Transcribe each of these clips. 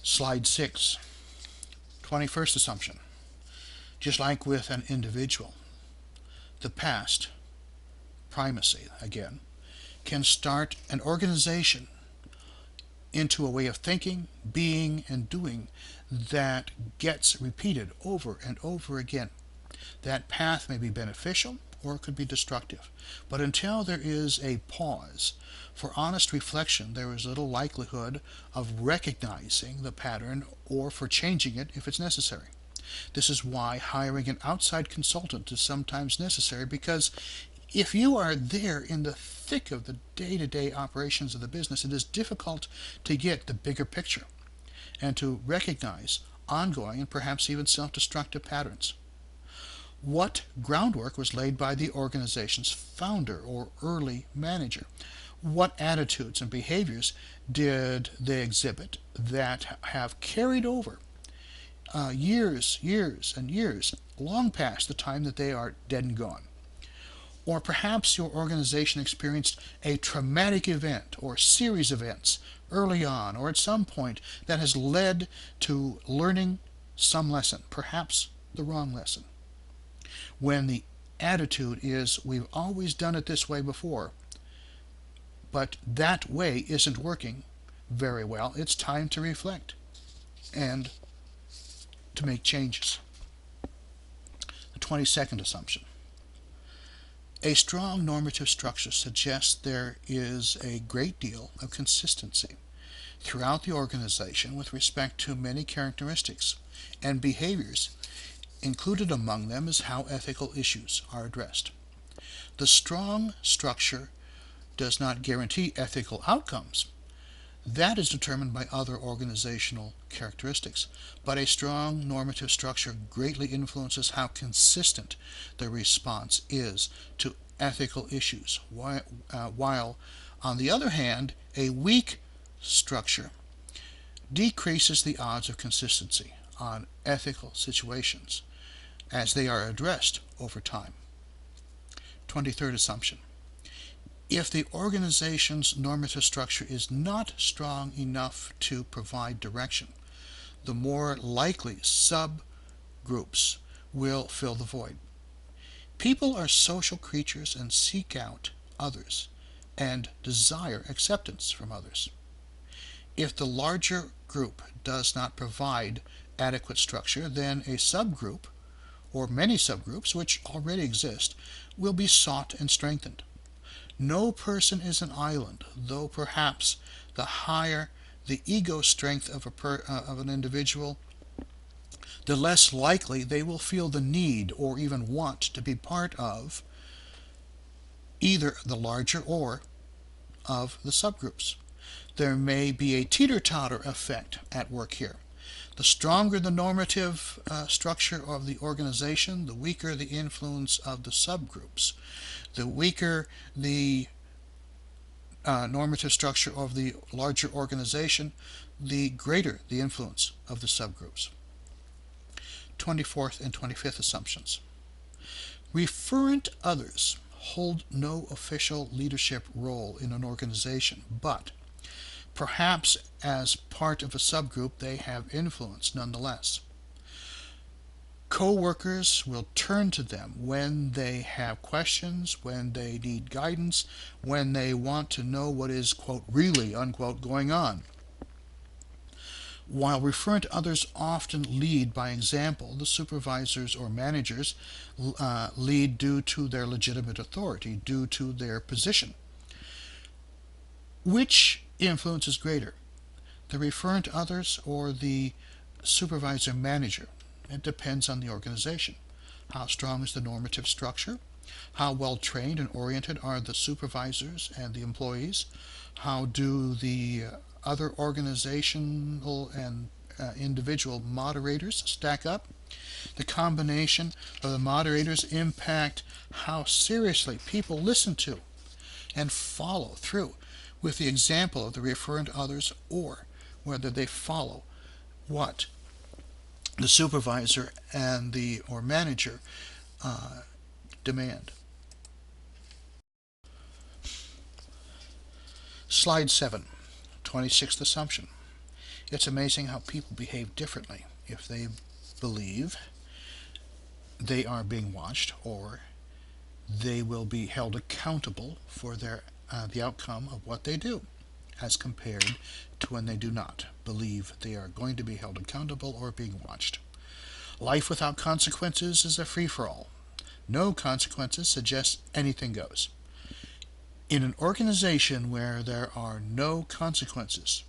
Slide 6, 21st assumption. Just like with an individual, the past, primacy again, can start an organization into a way of thinking, being, and doing that gets repeated over and over again. That path may be beneficial or it could be destructive. But until there is a pause for honest reflection, there is little likelihood of recognizing the pattern or for changing it if it's necessary. This is why hiring an outside consultant is sometimes necessary, because if you are there in the thick of the day-to-day operations of the business, it is difficult to get the bigger picture and to recognize ongoing and perhaps even self-destructive patterns. What groundwork was laid by the organization's founder or early manager? What attitudes and behaviors did they exhibit that have carried over years and years, long past the time that they are dead and gone? Or perhaps your organization experienced a traumatic event or series of events early on or at some point that has led to learning some lesson, perhaps the wrong lesson. When the attitude is, we've always done it this way before, but that way isn't working very well, it's time to reflect and to make changes. The 22nd assumption. A strong normative structure suggests there is a great deal of consistency throughout the organization with respect to many characteristics and behaviors. Included among them is how ethical issues are addressed. The strong structure does not guarantee ethical outcomes. That is determined by other organizational characteristics. But a strong normative structure greatly influences how consistent the response is to ethical issues, while on the other hand, a weak structure decreases the odds of consistency on ethical situations as they are addressed over time. 23rd assumption. If the organization's normative structure is not strong enough to provide direction, the more likely subgroups will fill the void. People are social creatures and seek out others and desire acceptance from others. If the larger group does not provide adequate structure, then a subgroup or many subgroups, which already exist, will be sought and strengthened. No person is an island, though perhaps the higher the ego strength of an individual, the less likely they will feel the need or even want to be part of either the larger or of the subgroups. There may be a teeter-totter effect at work here. The stronger the normative structure of the organization, the weaker the influence of the subgroups. The weaker the normative structure of the larger organization, the greater the influence of the subgroups. 24th and 25th assumptions. Referent others hold no official leadership role in an organization, but perhaps as part of a subgroup they have influence nonetheless. Co-workers will turn to them when they have questions, when they need guidance, when they want to know what is, quote, really, unquote, going on. While referent others often lead by example, the supervisors or managers lead due to their legitimate authority, due to their position. Which influence is greater, the referent others or the supervisor manager? It depends on the organization. How strong is the normative structure? How well trained and oriented are the supervisors and the employees? How do the other organizational and individual moderators stack up? The combination of the moderators impact how seriously people listen to and follow through with the example of the referent others, or whether they follow what the supervisor and the or manager demand. Slide 7, 26th assumption. It's amazing how people behave differently if they believe they are being watched or they will be held accountable for the outcome of what they do, as compared to when they do not believe they are going to be held accountable or being watched. Life without consequences is a free-for-all. No consequences suggests anything goes. In an organization where there are no consequences,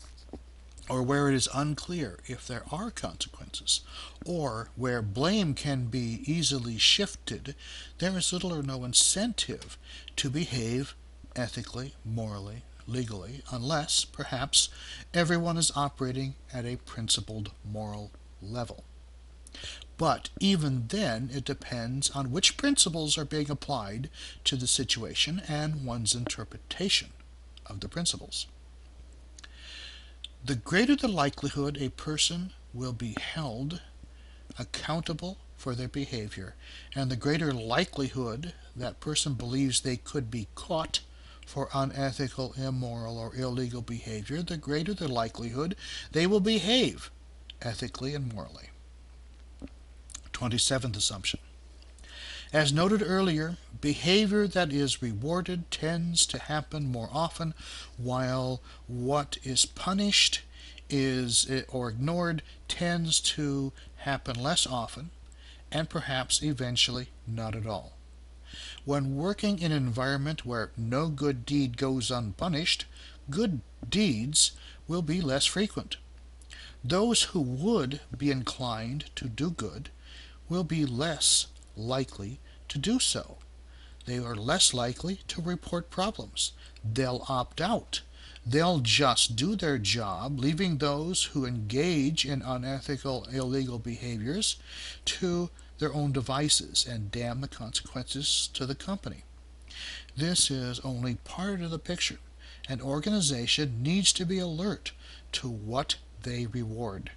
or where it is unclear if there are consequences, or where blame can be easily shifted, there is little or no incentive to behave ethically, morally, legally, unless, perhaps, everyone is operating at a principled moral level. But even then, it depends on which principles are being applied to the situation and one's interpretation of the principles. The greater the likelihood a person will be held accountable for their behavior, and the greater likelihood that person believes they could be caught for unethical, immoral, or illegal behavior, the greater the likelihood they will behave ethically and morally. 27th assumption. As noted earlier, behavior that is rewarded tends to happen more often, while what is punished or ignored tends to happen less often, and perhaps eventually not at all. When working in an environment where no good deed goes unpunished, good deeds will be less frequent. Those who would be inclined to do good will be less likely to do so. They are less likely to report problems. They'll opt out. They'll just do their job, leaving those who engage in unethical, illegal behaviors to their own devices and damn the consequences to the company. This is only part of the picture. An organization needs to be alert to what they reward.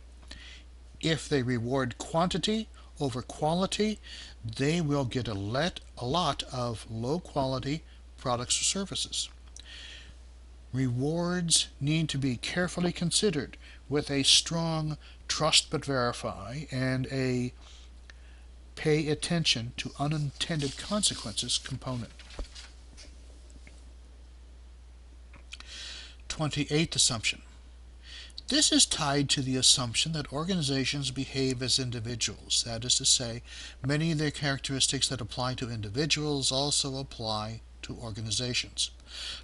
If they reward quantity over quality, they will get a lot of low-quality products or services. Rewards need to be carefully considered with a strong trust but verify and a pay attention to unintended consequences component. 28th assumption. This is tied to the assumption that organizations behave as individuals. That is to say, many of the characteristics that apply to individuals also apply to organizations.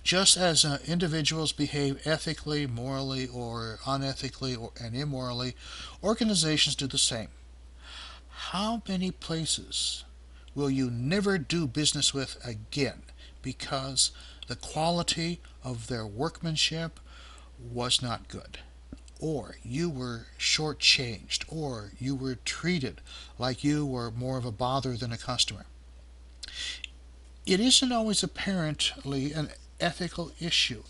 Just as individuals behave ethically, morally, or unethically, and immorally, organizations do the same. How many places will you never do business with again because the quality of their workmanship was not good? Or you were shortchanged, or you were treated like you were more of a bother than a customer. It isn't always apparently an ethical issue,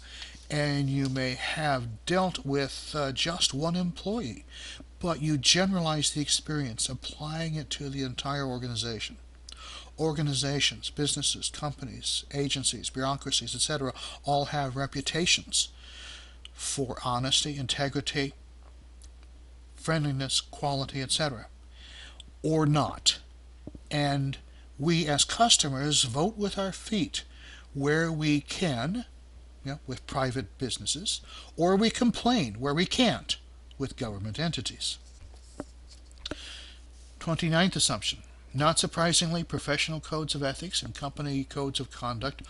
and you may have dealt with just one employee, but you generalize the experience, applying it to the entire organization. Organizations, businesses, companies, agencies, bureaucracies, etc., all have reputations for honesty, integrity, friendliness, quality, etc., or not. And we as customers vote with our feet where we can, with private businesses, or we complain where we can't with government entities. 29th assumption. Not surprisingly, professional codes of ethics and company codes of conduct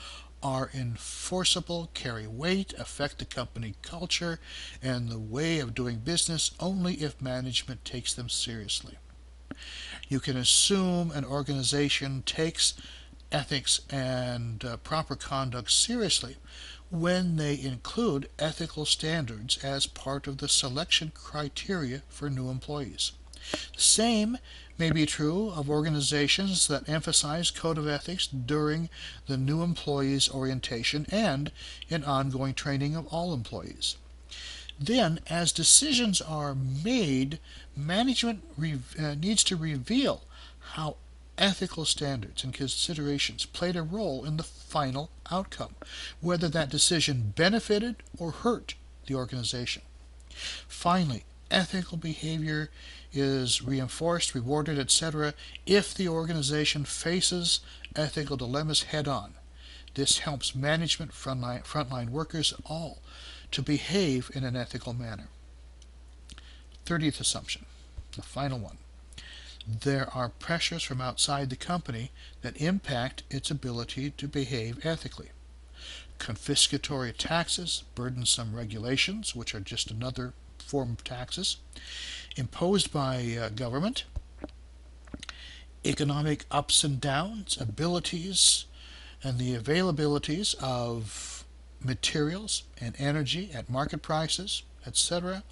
are enforceable, carry weight, affect the company culture and the way of doing business only if management takes them seriously. You can assume an organization takes ethics and proper conduct seriously when they include ethical standards as part of the selection criteria for new employees. The same may be true of organizations that emphasize code of ethics during the new employees' orientation and in ongoing training of all employees. Then, as decisions are made, management needs to reveal how ethical standards and considerations played a role in the final outcome, whether that decision benefited or hurt the organization. Finally, ethical behavior is reinforced, rewarded, etc. if the organization faces ethical dilemmas head on. This helps management, frontline workers, all to behave in an ethical manner. 30th assumption, the final one. There are pressures from outside the company that impact its ability to behave ethically. Confiscatory taxes, burdensome regulations, which are just another form of taxes, imposed by government, economic ups and downs, abilities, and the availabilities of materials and energy at market prices, etc.,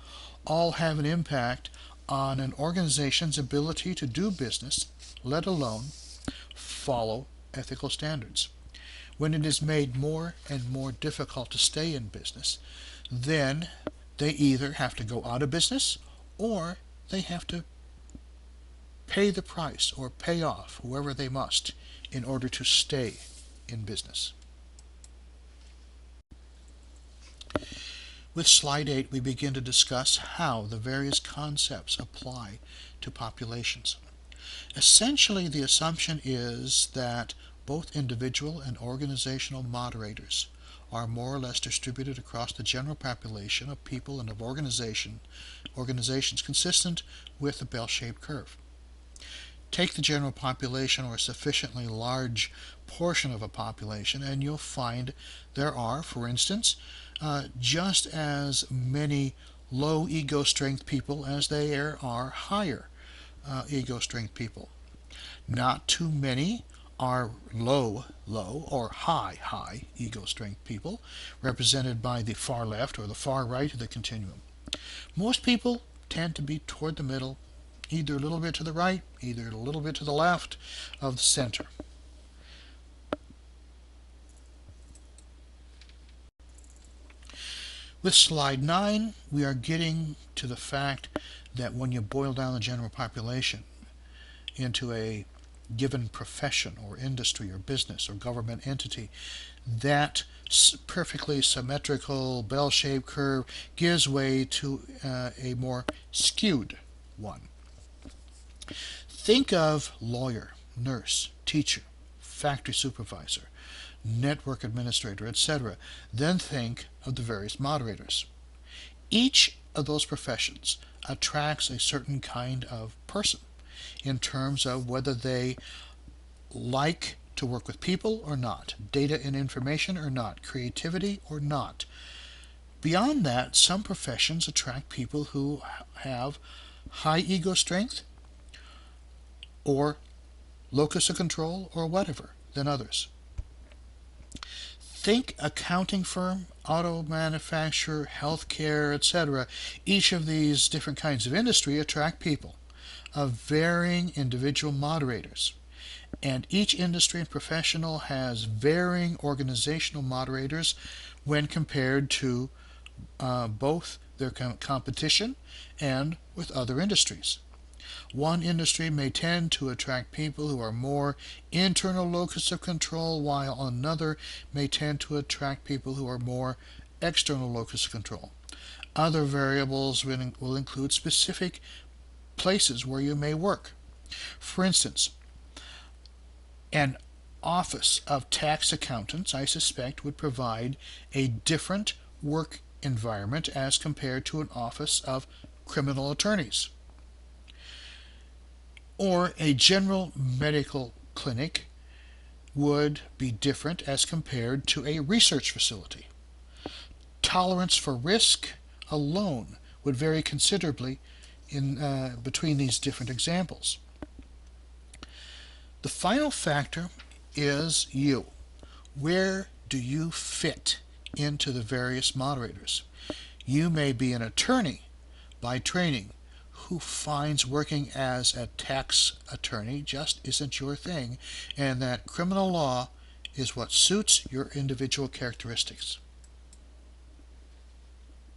all have an impact on an organization's ability to do business, let alone follow ethical standards. When it is made more and more difficult to stay in business, then they either have to go out of business or they have to pay the price or pay off whoever they must in order to stay in business. With slide 8, we begin to discuss how the various concepts apply to populations. Essentially, the assumption is that both individual and organizational moderators are more or less distributed across the general population of people and of organizations consistent with a bell-shaped curve. Take the general population or a sufficiently large portion of a population and you'll find there are, for instance, just as many low ego strength people as there are higher ego strength people. Not too many are low or high ego strength people, represented by the far left or the far right of the continuum. Most people tend to be toward the middle, either a little bit to the right, either a little bit to the left of the center. With slide 9, we are getting to the fact that when you boil down the general population into a given profession or industry or business or government entity, that perfectly symmetrical bell-shaped curve gives way to a more skewed one. Think of lawyer, nurse, teacher, factory supervisor, network administrator, etc. Then think of the various moderators. Each of those professions attracts a certain kind of person in terms of whether they like to work with people or not, data and information or not, creativity or not. Beyond that, some professions attract people who have high ego strength or locus of control or whatever than others. Think accounting firm, auto manufacturer, healthcare, etc. Each of these different kinds of industry attract people of varying individual moderators. And each industry and professional has varying organizational moderators when compared to both their competition and with other industries. One industry may tend to attract people who are more internal locus of control, while another may tend to attract people who are more external locus of control. Other variables will include specific places where you may work. For instance, an office of tax accountants, I suspect, would provide a different work environment as compared to an office of criminal attorneys. Or a general medical clinic would be different as compared to a research facility. Tolerance for risk alone would vary considerably in between these different examples. The final factor is you. Where do you fit into the various moderators? You may be an attorney by training who finds working as a tax attorney just isn't your thing, and that criminal law is what suits your individual characteristics.